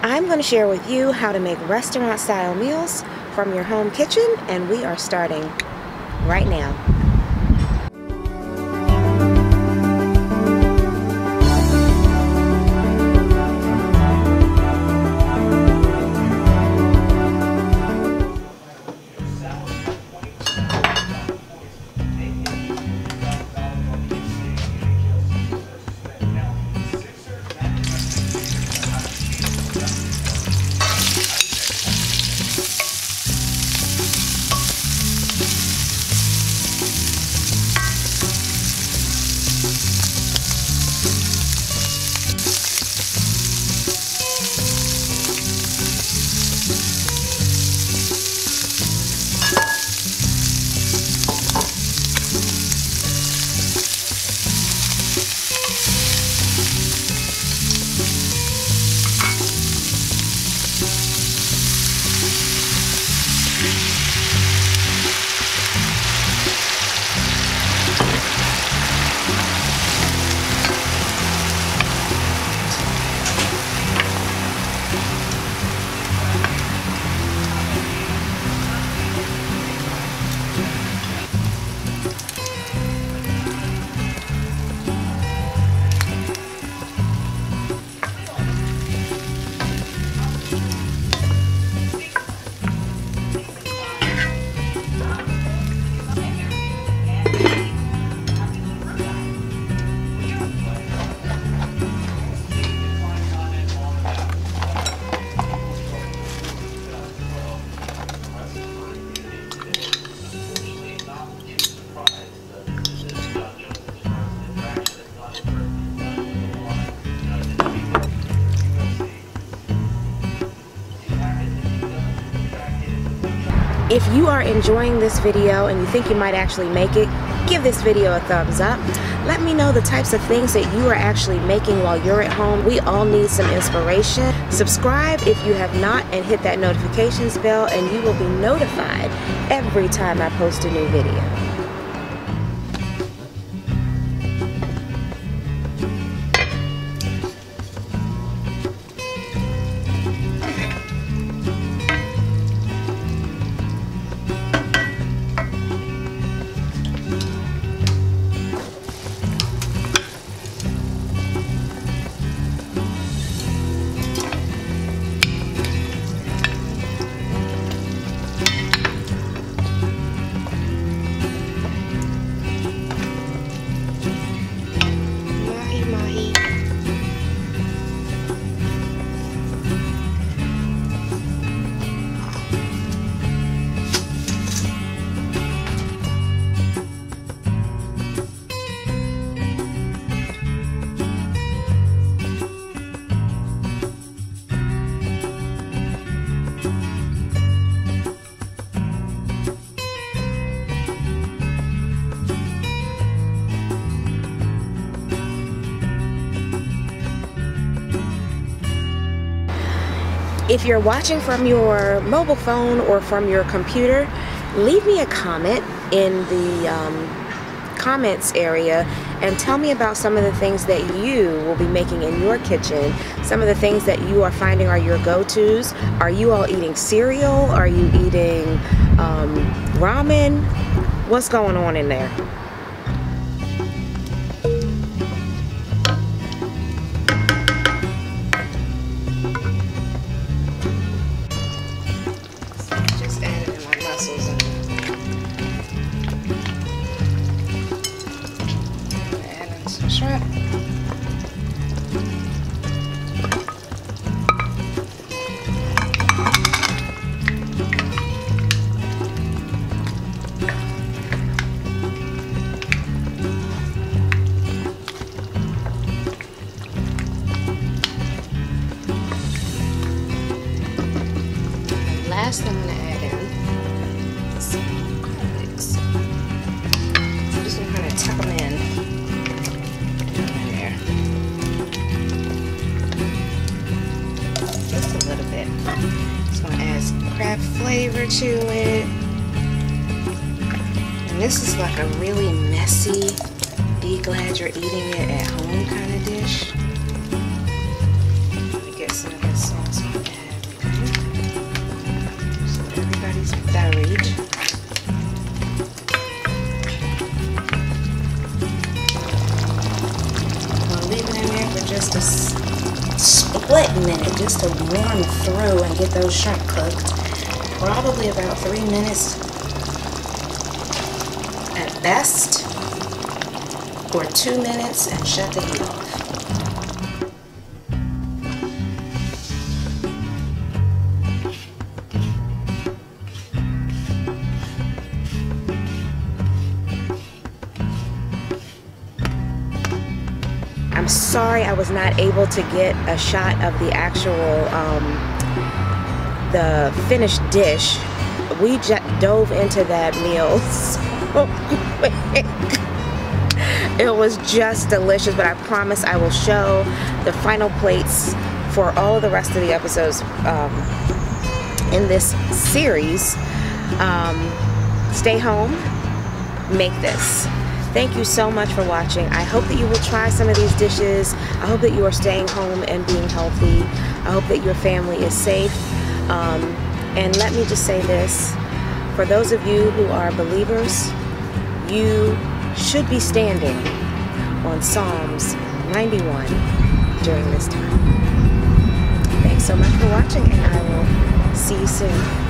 I'm going to share with you how to make restaurant style meals from your home kitchen, and we are starting right now. If you are enjoying this video and you think you might actually make it, give this video a thumbs up. Let me know the types of things that you are actually making while you're at home. We all need some inspiration. Subscribe if you have not and hit that notifications bell, and you will be notified every time I post a new video. If you're watching from your mobile phone or from your computer, leave me a comment in the comments area and tell me about some of the things that you will be making in your kitchen, some of the things that you are finding are your go-tos. Are you all eating cereal? Are you eating ramen? What's going on in there? Shrimp. Last I'm going to add in some garlics. I'm just going to kind of tuck them in. Crab flavor to it. And this is like a really messy, be glad you're eating it at home kind of dish. Let me get some of this sauce. split minute just to warm through and get those shrimp cooked. Probably about 3 minutes at best, or 2 minutes, and shut the heat off. I'm sorry I was not able to get a shot of the actual, the finished dish. We just dove into that meal so quick. It was just delicious, but I promise I will show the final plates for all of the rest of the episodes in this series. Stay home, make this. Thank you so much for watching. I hope that you will try some of these dishes. I hope that you are staying home and being healthy. I hope that your family is safe. And let me just say this. For those of you who are believers, you should be standing on Psalms 91 during this time. Thanks so much for watching, and I will see you soon.